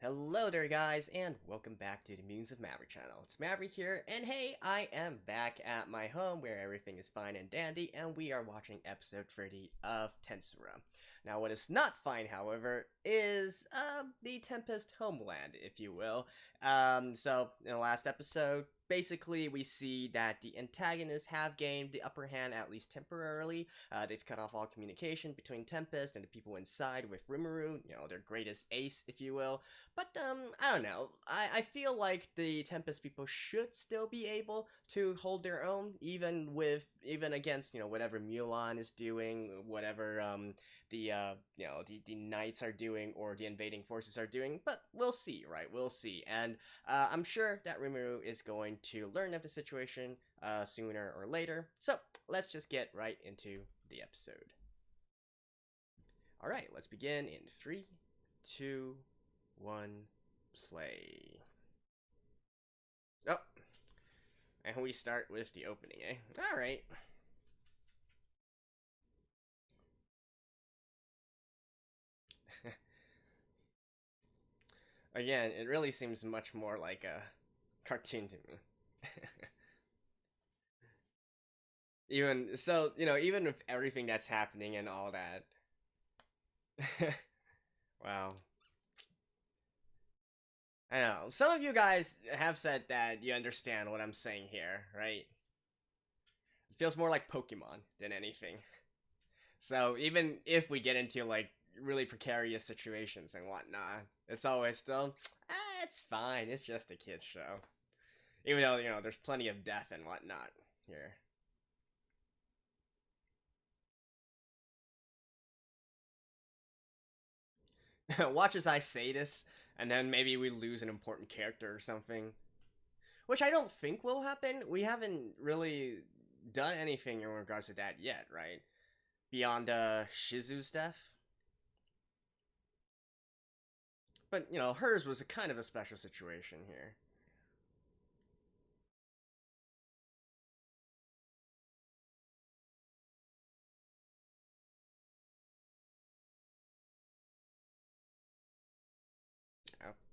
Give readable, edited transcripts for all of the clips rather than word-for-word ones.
Hello there guys, and welcome back to the Musings of Maverick channel. It's Maverick here, and hey, I am back at my home where everything is fine and dandy, and we are watching episode 30 of Tensura. Now what is not fine, however, is the Tempest homeland, if you will. So in the last episode, basically we see that the antagonists have gained the upper hand, at least temporarily. They've cut off all communication between Tempest and the people inside with Rimuru, their greatest ace, if you will. But, I don't know. I feel like the Tempest people should still be able to hold their own, even against, whatever Mulan is doing, whatever, the Knights are doing, or the invading forces are doing. But we'll see, right? We'll see. And, I'm sure that Rimuru is going to learn of the situation, sooner or later. So, let's just get right into the episode. Alright, let's begin in 3, 2, 1, play. Oh, and we start with the opening, eh? Alright. Again, it really seems much more like a cartoon to me. Even with everything that's happening and all that. Wow. I know. Some of you guys have said that you understand what I'm saying here, right? It feels more like Pokemon than anything. So even if we get into, like, really precarious situations and whatnot, it's always still, it's fine, it's just a kid's show. Even though, there's plenty of death and whatnot here. Watch as I say this, and then maybe we lose an important character or something. Which I don't think will happen. We haven't really done anything in regards to that yet, right? Beyond Shizu's death. But, hers was a kind of a special situation here.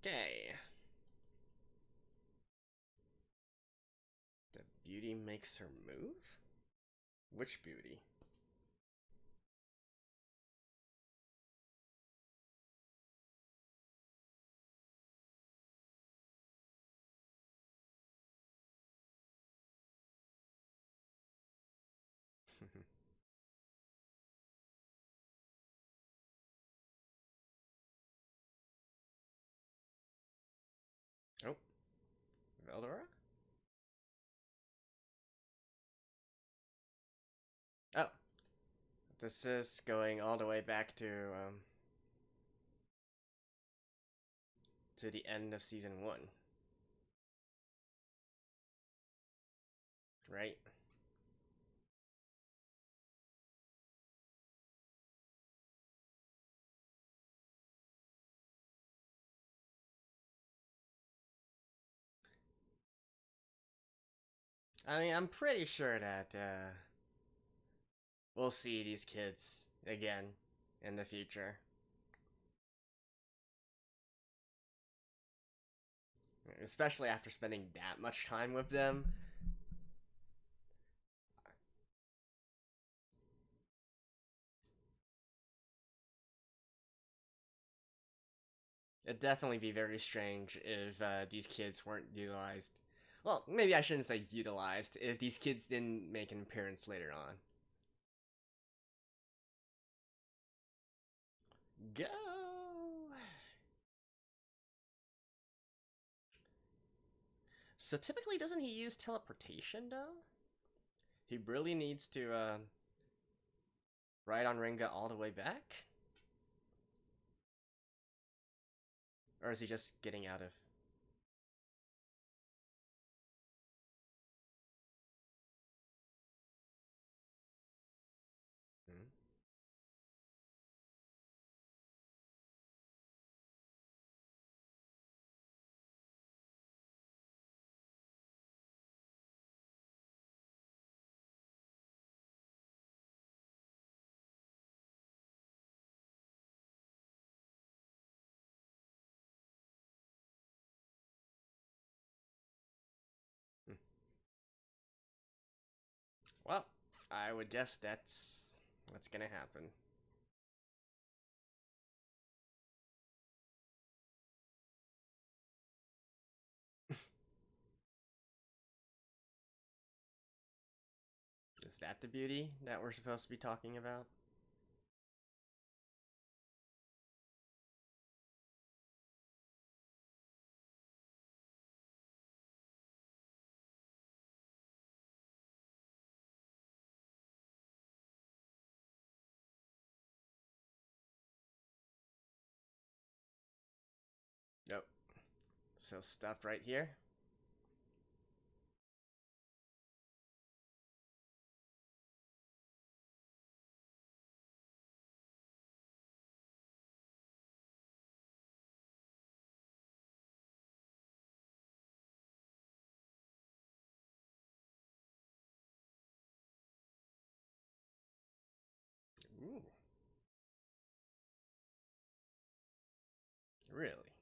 Okay. The beauty makes her move? Which beauty? Oh. Veldora? Oh. This is going all the way back to the end of season 1. Right? I mean, I'm pretty sure that, we'll see these kids again in the future. Especially after spending that much time with them. It'd definitely be very strange if these kids weren't utilized. Well, maybe I shouldn't say utilized, if these kids didn't make an appearance later on. Go! So typically, doesn't he use teleportation, though? He really needs to, ride on Ringa all the way back? Or is he just getting out of... Hmm? Well, I would guess that's what's gonna happen. Is that the beauty that we're supposed to be talking about? Nope. So stuff right here. Ooh. Really?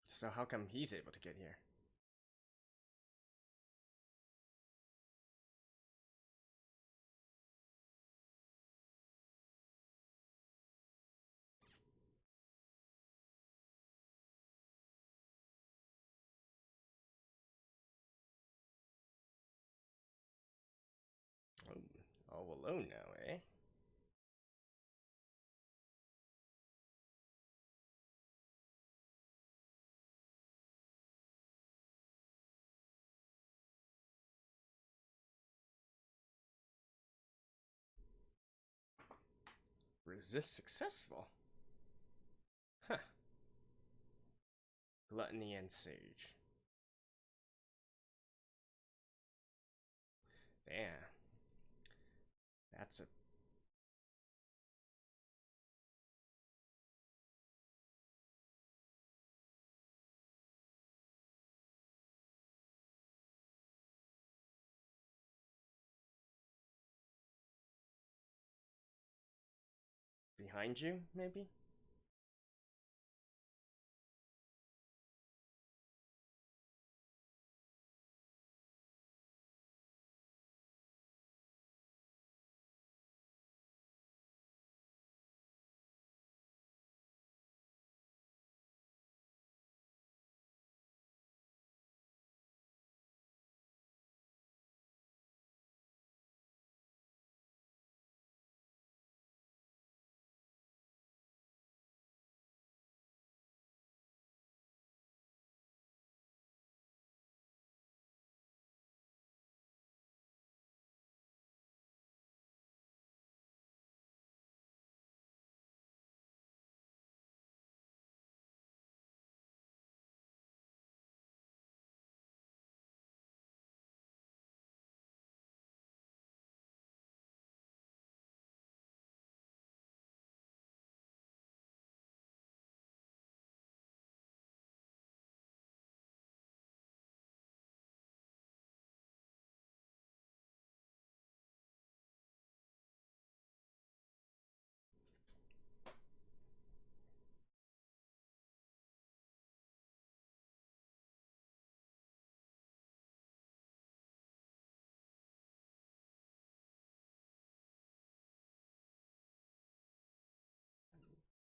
So how come he's able to get here? Oh, all alone now, eh? Resist successful? Huh. Gluttony and Sage. Damn. That's a... Behind you, maybe?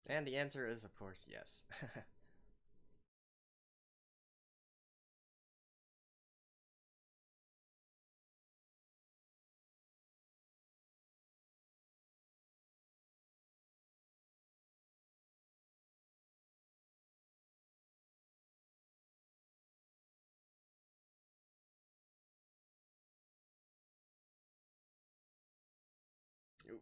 And the answer is, of course, yes. Oop.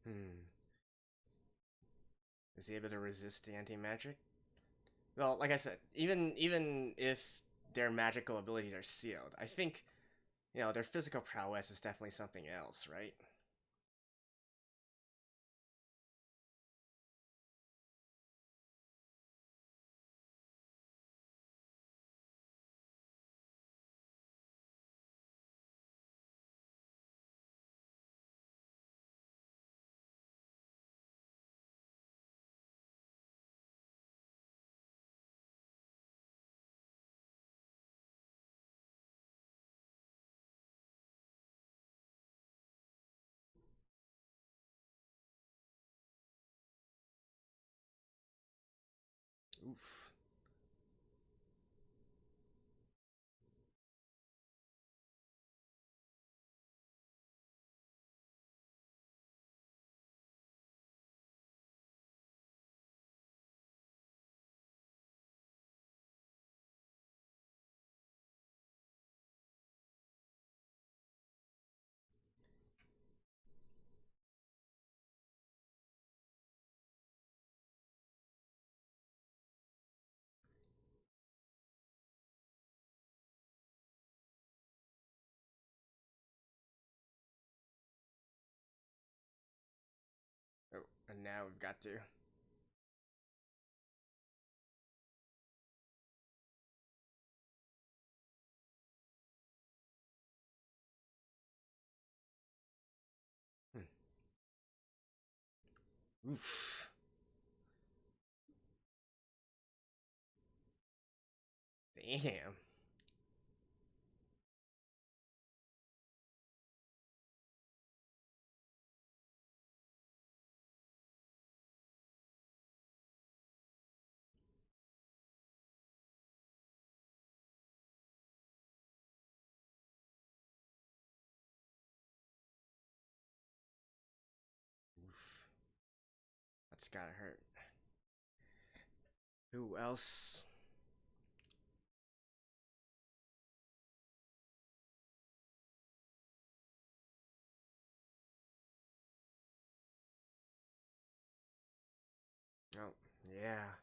Hmm. Is he able to resist the anti-magic? Well, like I said, even if their magical abilities are sealed, I think, their physical prowess is definitely something else, right? Oof. Oh, and now we've got to. Hmm. Oof. Damn. Oof. That's gotta hurt. Who else? Oh, yeah.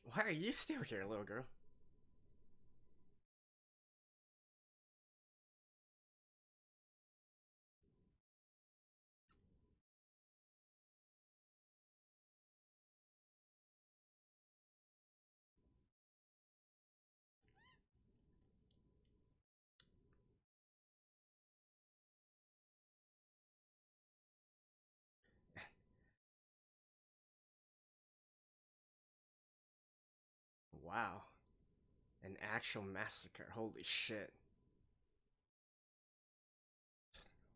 Why are you still here, little girl? Wow. An actual massacre. Holy shit.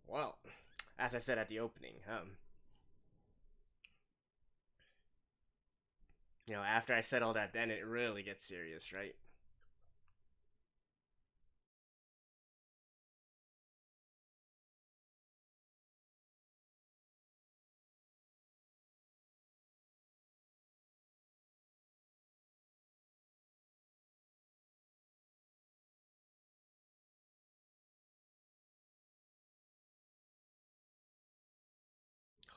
Well, as I said at the opening, after I said all that, then it really gets serious, right?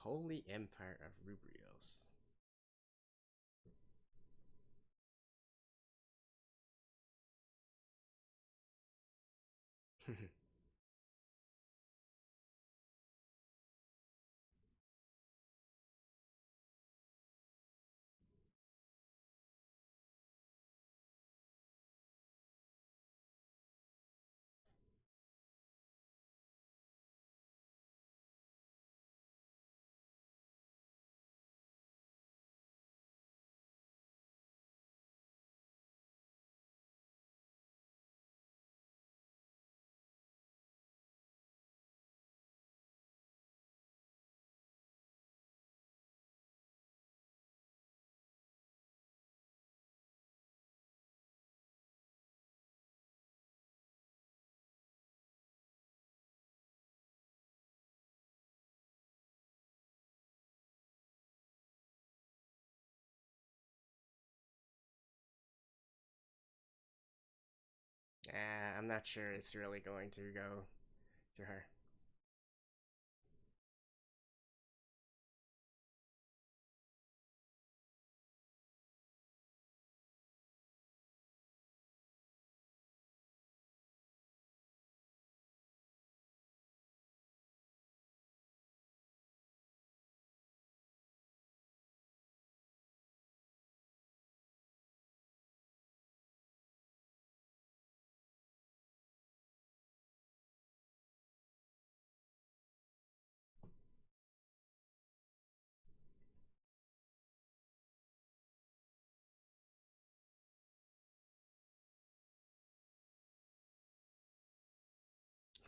Holy Empire of Rubrios. I'm not sure it's really going to go to her.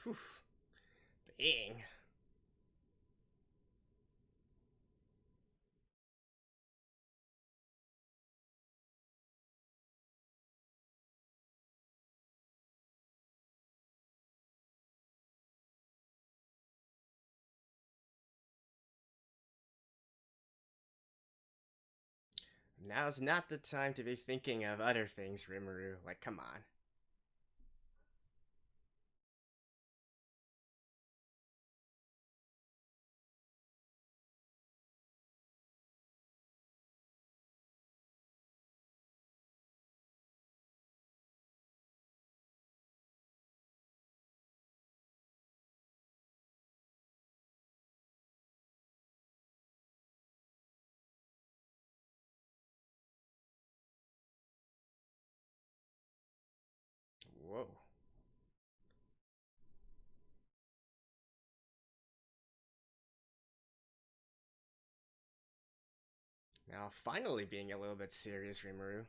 Whew. Dang. Now's not the time to be thinking of other things, Rimuru. Like, come on. Whoa. Now, finally being a little bit serious, Rimuru.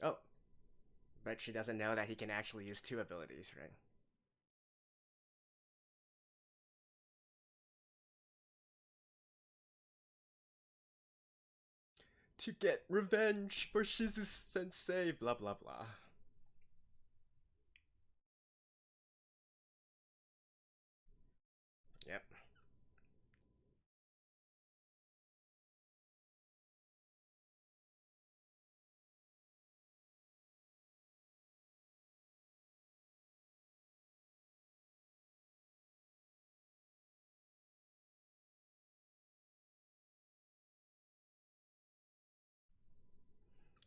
Oh, but she doesn't know that he can actually use two abilities, right? To get revenge for Shizu Sensei, blah blah blah. Yep.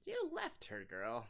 You left her, girl.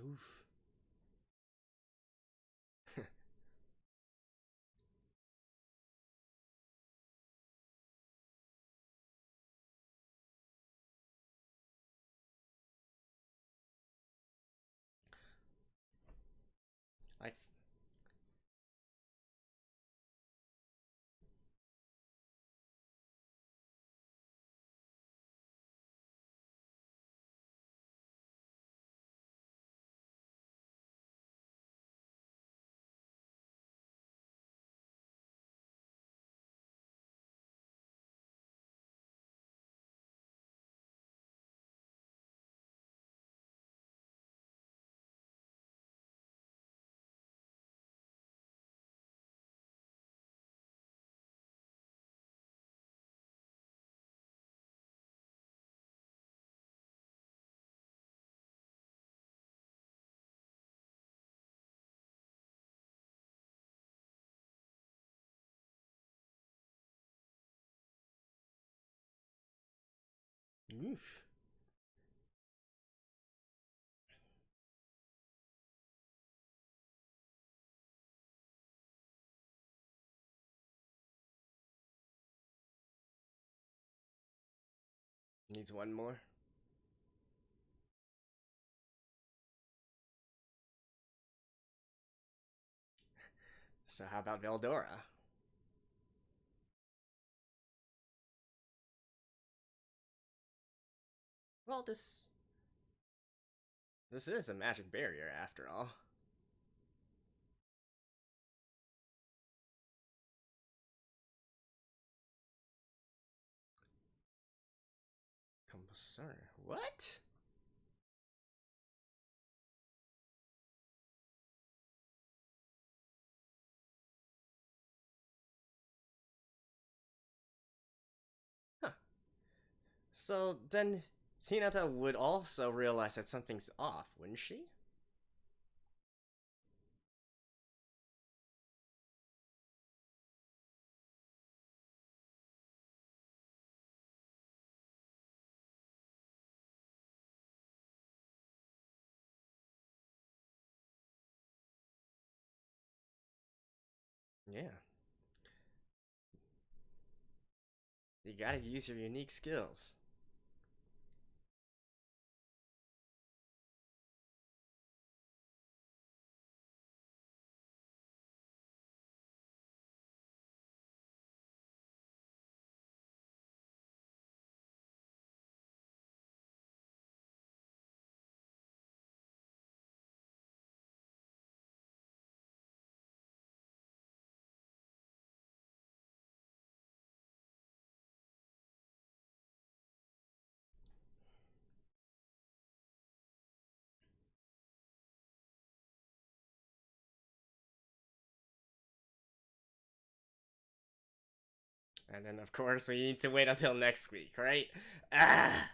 Oof. I oof. Needs one more. So how about Veldora? Well, this is a magic barrier after all. Concern. What? Huh. So then Hinata would also realize that something's off, wouldn't she? Yeah. You gotta use your unique skills. And then, of course, we need to wait until next week, right? Ah!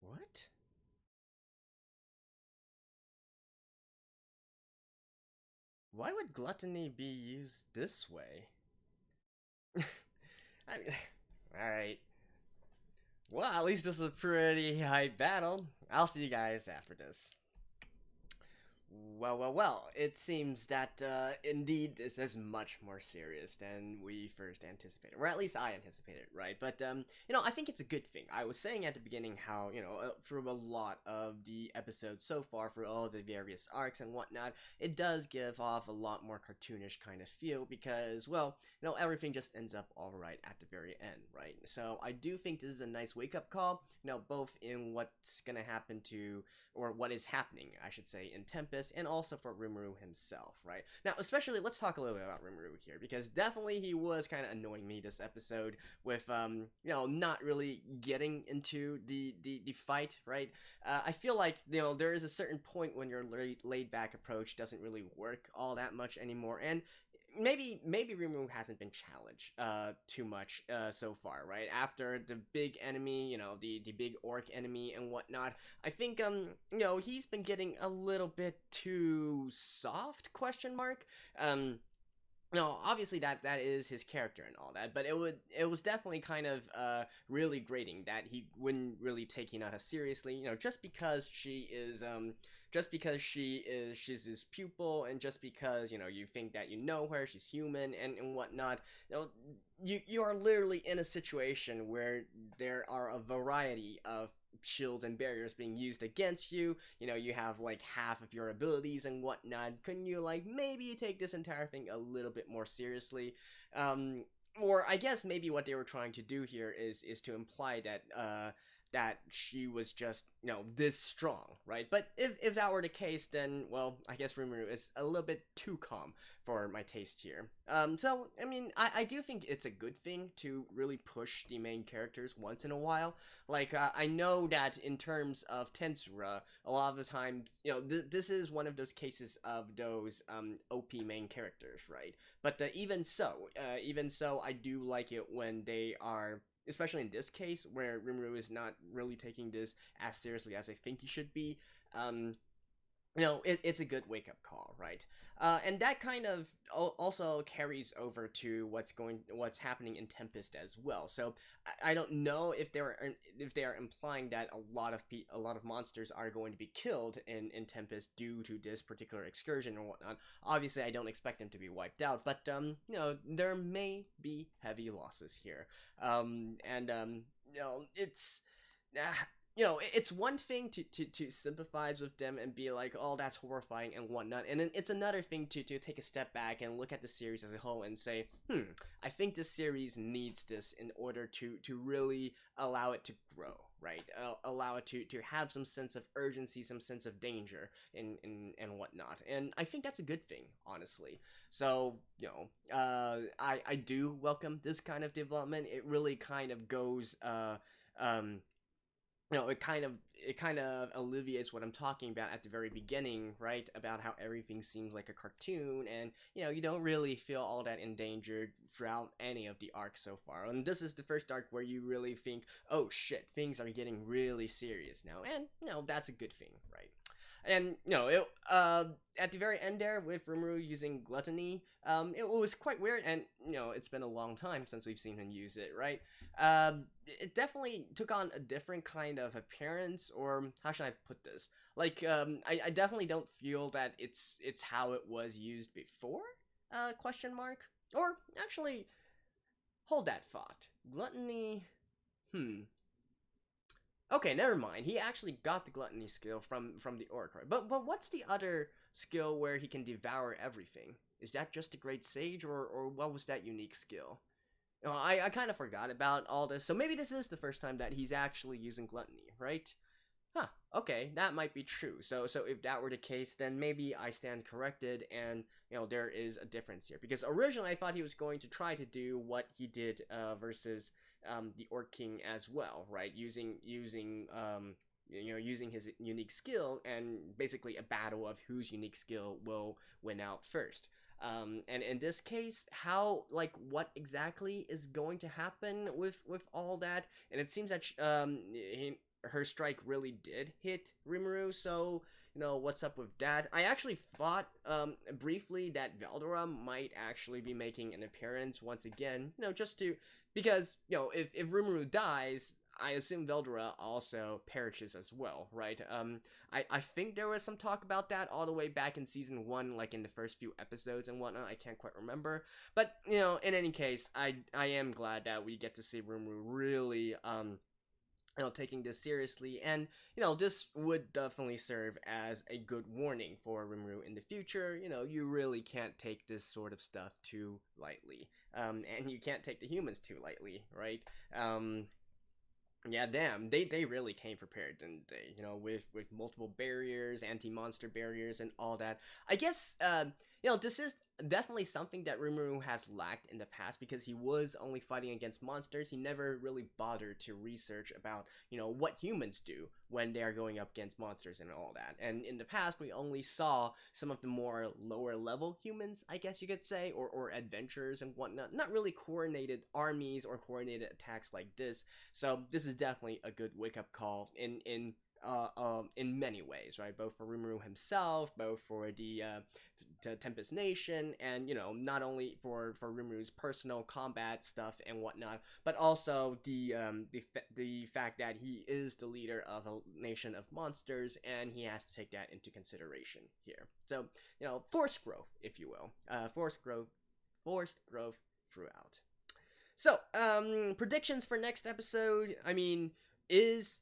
What? Why would gluttony be used this way? I mean, alright. Well, at least this was a pretty high battle. I'll see you guys after this. Well. It seems that indeed this is much more serious than we first anticipated, or at least I anticipated, right? But I think it's a good thing. I was saying at the beginning how through a lot of the episodes so far, for all the various arcs and whatnot, it does give off a lot more cartoonish kind of feel because, well, everything just ends up all right at the very end, right? So I do think this is a nice wake up call, both in what's gonna happen to or what is happening, I should say, in Tempest, and also for Rimuru himself, right? Now, especially, let's talk a little bit about Rimuru here, because definitely he was kind of annoying me this episode with, not really getting into the fight, right? I feel like, there is a certain point when your laid back approach doesn't really work all that much anymore, and maybe Rimuru hasn't been challenged too much so far, right? After the big enemy, the big orc enemy and whatnot, I think he's been getting a little bit too soft, question mark. No, obviously that is his character and all that, but it was definitely kind of really grating that he wouldn't really take Hinata seriously, just because she's his pupil, and just because you think that you know her, she's human and whatnot. You are literally in a situation where there are a variety of shields and barriers being used against you. You have like half of your abilities and whatnot. Couldn't you like maybe take this entire thing a little bit more seriously? Or I guess maybe what they were trying to do here is to imply that she was just this strong, right? But if that were the case, then well, I guess Rimuru is a little bit too calm for my taste here. So I mean, I do think it's a good thing to really push the main characters once in a while. Like I know that in terms of Tensura, a lot of the times, this is one of those cases of those OP main characters, right? But even so, I do like it when they are, especially in this case where Rimuru is not really taking this as seriously as I think he should be. Um, it's a good wake up call, right? And that kind of also carries over to what's happening in Tempest as well. So I don't know if they are implying that a lot of monsters are going to be killed in Tempest due to this particular excursion or whatnot. Obviously, I don't expect them to be wiped out, but there may be heavy losses here. And it's it's one thing to sympathize with them and be like, oh, that's horrifying and whatnot. And then it's another thing to take a step back and look at the series as a whole and say, I think this series needs this in order to really allow it to grow, right? Allow it to have some sense of urgency, some sense of danger and whatnot. And I think that's a good thing, honestly. So, I do welcome this kind of development. It really kind of goes, it kind of alleviates what I'm talking about at the very beginning, right? About how everything seems like a cartoon, and you don't really feel all that endangered throughout any of the arcs so far. And this is the first arc where you really think, oh shit, things are getting really serious now, and that's a good thing, right? And at the very end there with Rimuru using gluttony, it was quite weird, and it's been a long time since we've seen him use it, right? It definitely took on a different kind of appearance, or how should I put this? Like, I definitely don't feel that it's how it was used before? Question mark? Or actually, hold that thought. Gluttony. Okay, never mind. He actually got the gluttony skill from the orc, right? But what's the other skill where he can devour everything? Is that just a great sage, or what was that unique skill? I kind of forgot about all this, so maybe this is the first time that he's actually using gluttony, right? Huh, okay, that might be true. So if that were the case, then maybe I stand corrected, and there is a difference here. Because originally I thought he was going to try to do what he did versus the Orc King as well, right? Using his unique skill, and basically a battle of whose unique skill will win out first. And in this case, what exactly is going to happen with all that? And it seems that her strike really did hit Rimuru, so what's up with that? I actually thought briefly that Veldora might actually be making an appearance once again, because if Rimuru dies, I assume Veldora also perishes as well, right? I think there was some talk about that all the way back in season 1, like in the first few episodes and whatnot. I can't quite remember, but in any case, I am glad that we get to see Rimuru really taking this seriously, and this would definitely serve as a good warning for Rimuru in the future. You really can't take this sort of stuff too lightly, and you can't take the humans too lightly, right? Yeah, damn, they really came prepared, didn't they? With multiple barriers, anti-monster barriers, and all that. I guess, this is definitely something that Rimuru has lacked in the past, because he was only fighting against monsters. He never really bothered to research about, what humans do when they are going up against monsters and all that. And in the past, we only saw some of the more lower level humans, I guess you could say, or adventurers and whatnot. Not really coordinated armies or coordinated attacks like this. So this is definitely a good wake-up call in many ways, right? Both for Rimuru himself, both for the Tempest Nation, and not only for Rimuru's personal combat stuff and whatnot, but also the fact that he is the leader of a nation of monsters, and he has to take that into consideration here. So forced growth, if you will, forced growth throughout. So predictions for next episode. I mean, is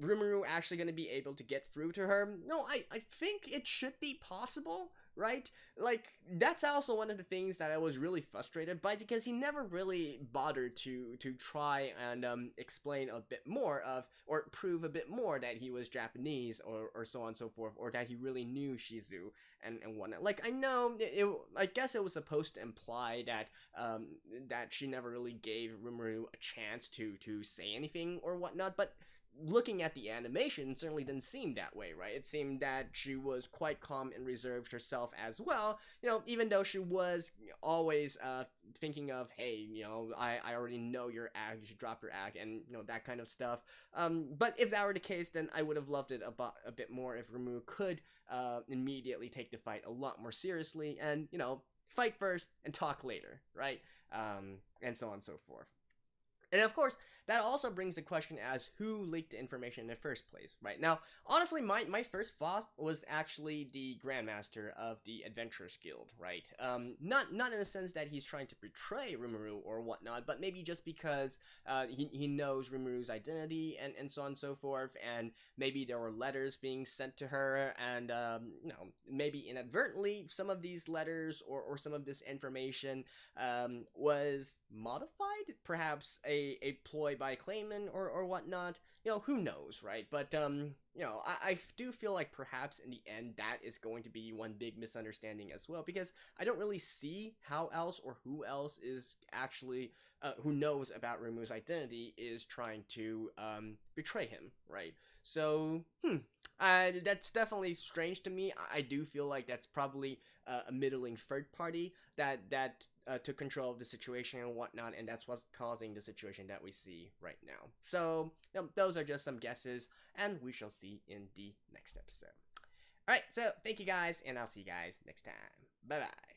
Rimuru actually going to be able to get through to her? No, I think it should be possible, right? Like, that's also one of the things that I was really frustrated by, because he never really bothered to try and explain a bit more or prove a bit more that he was Japanese, or so on and so forth, or that he really knew Shizu and whatnot. Like, I know, I guess it was supposed to imply that that she never really gave Rimuru a chance to say anything or whatnot, but looking at the animation, it certainly didn't seem that way, right? It seemed that she was quite calm and reserved herself as well, even though she was always thinking of, hey, I already know your act, you should drop your act, and, that kind of stuff. But if that were the case, then I would have loved it a bit more if Rimuru could immediately take the fight a lot more seriously and, fight first and talk later, right? And so on and so forth. And of course, that also brings the question as who leaked the information in the first place, right? Now, honestly, my first thought was actually the Grandmaster of the Adventurers Guild, right? Not in the sense that he's trying to betray Rimuru or whatnot, but maybe just because he knows Rimuru's identity and so on and so forth, and maybe there were letters being sent to her, and, maybe inadvertently some of these letters or some of this information was modified, perhaps a ploy by Clayman or whatnot. Who knows, right? But I do feel like perhaps in the end that is going to be one big misunderstanding as well, because I don't really see how else or who else is actually who knows about Rimuru's identity is trying to betray him, right? So that's definitely strange to me. I do feel like that's probably a middling third party that took control of the situation and whatnot, and that's what's causing the situation that we see right now. So those are just some guesses, and we shall see in the next episode. Alright, so thank you guys, and I'll see you guys next time. Bye bye.